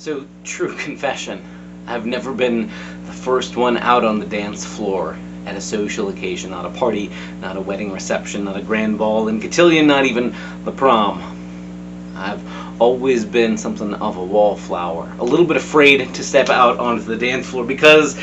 So, true confession, I've never been the first one out on the dance floor at a social occasion, not a party, not a wedding reception, not a grand ball in cotillion, not even the prom. I've always been something of a wallflower, a little bit afraid to step out onto the dance floor because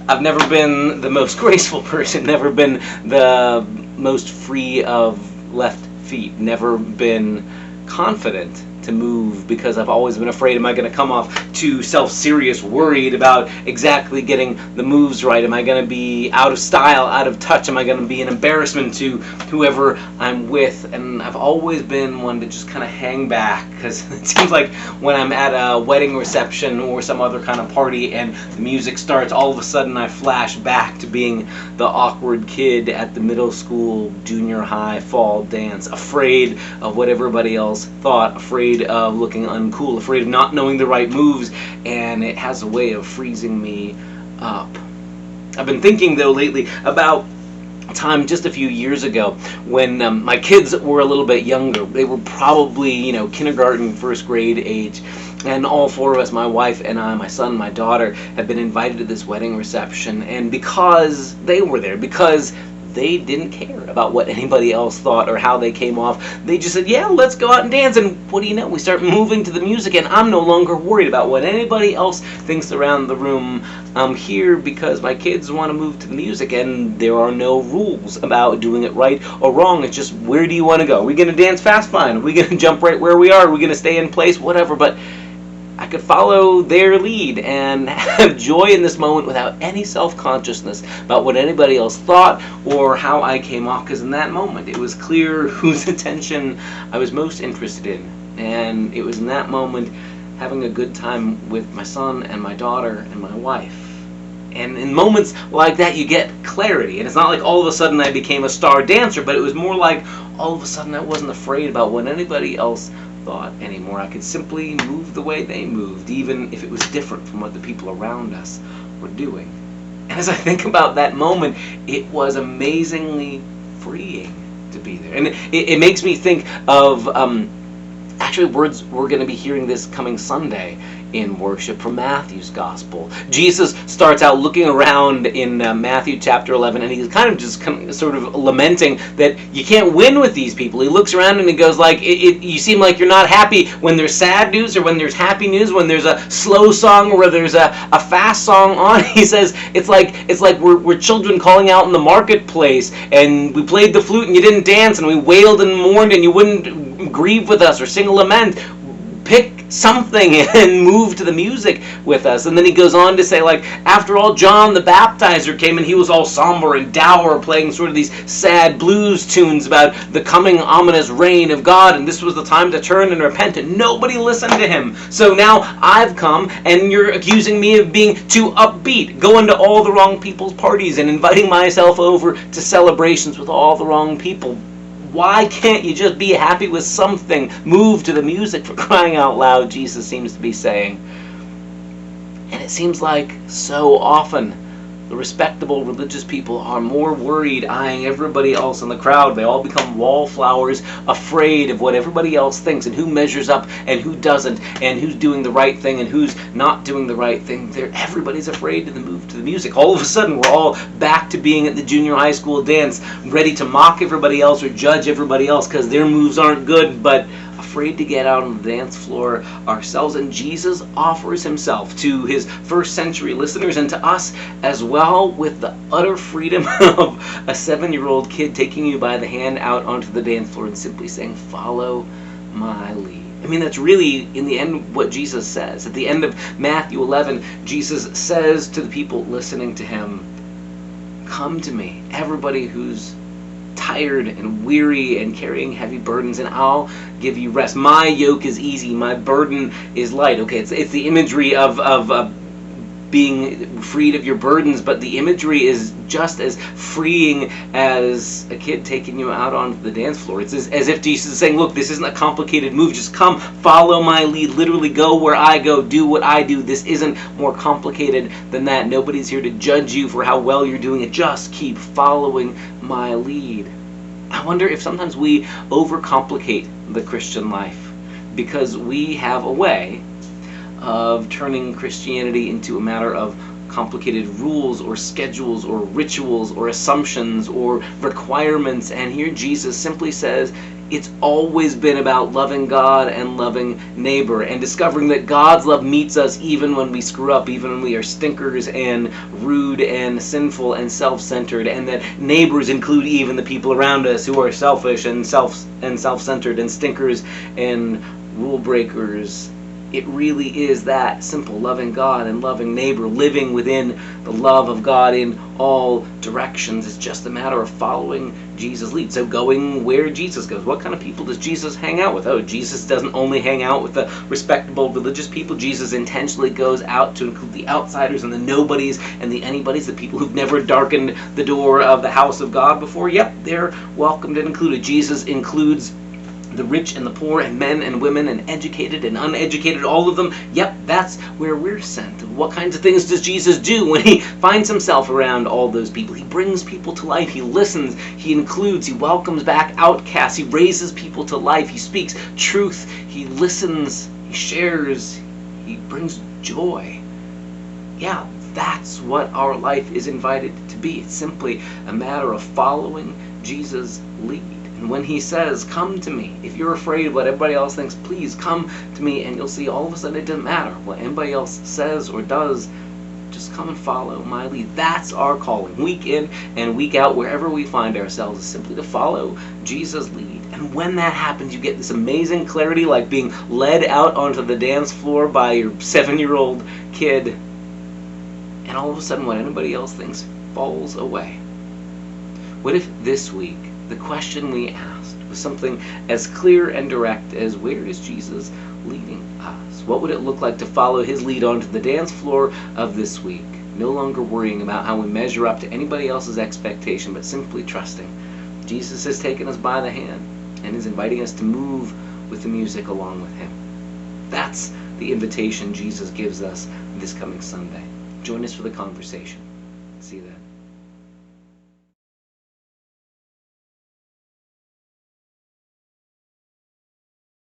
I've never been the most graceful person, never been the most free of left feet, never been confident to move because I've always been afraid, am I going to come off too self-serious, worried about exactly getting the moves right? Am I going to be out of style, out of touch? Am I going to be an embarrassment to whoever I'm with? And I've always been one to just kind of hang back because it seems like when I'm at a wedding reception or some other kind of party and the music starts, all of a sudden I flash back to being the awkward kid at the middle school, junior high, fall dance, afraid of what everybody else thought, afraid of looking uncool, afraid of not knowing the right moves, and it has a way of freezing me up. I've been thinking though lately about a time just a few years ago when my kids were a little bit younger. They were probably, kindergarten, first grade age, and all four of us, my wife and I, my son, my daughter, had been invited to this wedding reception, and because they were there, because they didn't care about what anybody else thought or how they came off. They just said, yeah, let's go out and dance. And what do you know? We start moving to the music, and I'm no longer worried about what anybody else thinks around the room. I'm here because my kids want to move to the music, and there are no rules about doing it right or wrong. It's just, where do you want to go? Are we going to dance fast? Fine. Are we going to jump right where we are? Are we going to stay in place? Whatever. But I could follow their lead and have joy in this moment without any self-consciousness about what anybody else thought or how I came off, because in that moment it was clear whose attention I was most interested in. And it was in that moment having a good time with my son and my daughter and my wife. And in moments like that you get clarity, and it's not like all of a sudden I became a star dancer, but it was more like all of a sudden I wasn't afraid about what anybody else thought anymore. I could simply move the way they moved, even if it was different from what the people around us were doing. And as I think about that moment, it was amazingly freeing to be there. And it makes me think of actually words we're going to be hearing this coming Sunday in worship from Matthew's Gospel. Jesus starts out looking around in Matthew chapter 11, and he's kind of sort of lamenting that you can't win with these people. He looks around and he goes like, you seem like you're not happy when there's sad news or when there's happy news, when there's a slow song or where there's a fast song on. He says it's like we're children calling out in the marketplace, and we played the flute and you didn't dance, and we wailed and mourned and you wouldn't grieve with us or sing a lament. Pick something and move to the music with us. And then he goes on to say, like, after all, John the Baptizer came and he was all somber and dour, playing sort of these sad blues tunes about the coming ominous reign of God, and this was the time to turn and repent, and nobody listened to him. So now I've come and you're accusing me of being too upbeat, going to all the wrong people's parties and inviting myself over to celebrations with all the wrong people. Why can't you just be happy with something? Move to the music, for crying out loud, Jesus seems to be saying. And it seems like so often the respectable religious people are more worried, eyeing everybody else in the crowd. They all become wallflowers, afraid of what everybody else thinks and who measures up and who doesn't, and who's doing the right thing and who's not doing the right thing. Everybody's afraid to move to the music. All of a sudden, we're all back to being at the junior high school dance, ready to mock everybody else or judge everybody else because their moves aren't good, but afraid to get out on the dance floor ourselves. And Jesus offers himself to his first century listeners and to us as well, with the utter freedom of a 7-year-old kid taking you by the hand out onto the dance floor and simply saying, follow my lead. I mean, that's really, in the end, what Jesus says. At the end of Matthew 11, Jesus says to the people listening to him, come to me, everybody who's tired and weary and carrying heavy burdens, and I'll give you rest. My yoke is easy, my burden is light. Okay, it's the imagery of being freed of your burdens, but the imagery is just as freeing as a kid taking you out onto the dance floor. It's as if Jesus is saying, look, this isn't a complicated move, just come, follow my lead, literally go where I go, do what I do. This isn't more complicated than that. Nobody's here to judge you for how well you're doing it. Just keep following my lead. I wonder if sometimes we overcomplicate the Christian life because we have a way of turning Christianity into a matter of complicated rules or schedules or rituals or assumptions or requirements. And here Jesus simply says it's always been about loving God and loving neighbor, and discovering that God's love meets us even when we screw up, even when we are stinkers and rude and sinful and self-centered, and that neighbors include even the people around us who are selfish and self-centered and stinkers and rule breakers. It really is that simple, loving God and loving neighbor, living within the love of God in all directions. It's just a matter of following Jesus' lead. So going where Jesus goes. What kind of people does Jesus hang out with? Oh, Jesus doesn't only hang out with the respectable religious people. Jesus intentionally goes out to include the outsiders and the nobodies and the anybodies, the people who've never darkened the door of the house of God before. Yep, they're welcomed and included. Jesus includes the rich and the poor and men and women and educated and uneducated, all of them. Yep, that's where we're sent. What kinds of things does Jesus do when he finds himself around all those people? He brings people to life. He listens. He includes. He welcomes back outcasts. He raises people to life. He speaks truth. He listens. He shares. He brings joy. Yeah, that's what our life is invited to be. It's simply a matter of following Jesus' lead. And when he says, come to me, if you're afraid of what everybody else thinks, please come to me, and you'll see all of a sudden it doesn't matter what anybody else says or does. Just come and follow my lead. That's our calling, week in and week out, wherever we find ourselves, is simply to follow Jesus' lead. And when that happens, you get this amazing clarity, like being led out onto the dance floor by your 7-year-old kid, and all of a sudden what anybody else thinks falls away. What if this week the question we asked was something as clear and direct as, where is Jesus leading us? What would it look like to follow his lead onto the dance floor of this week? No longer worrying about how we measure up to anybody else's expectation, but simply trusting Jesus has taken us by the hand and is inviting us to move with the music along with him. That's the invitation Jesus gives us this coming Sunday. Join us for the conversation. See you then.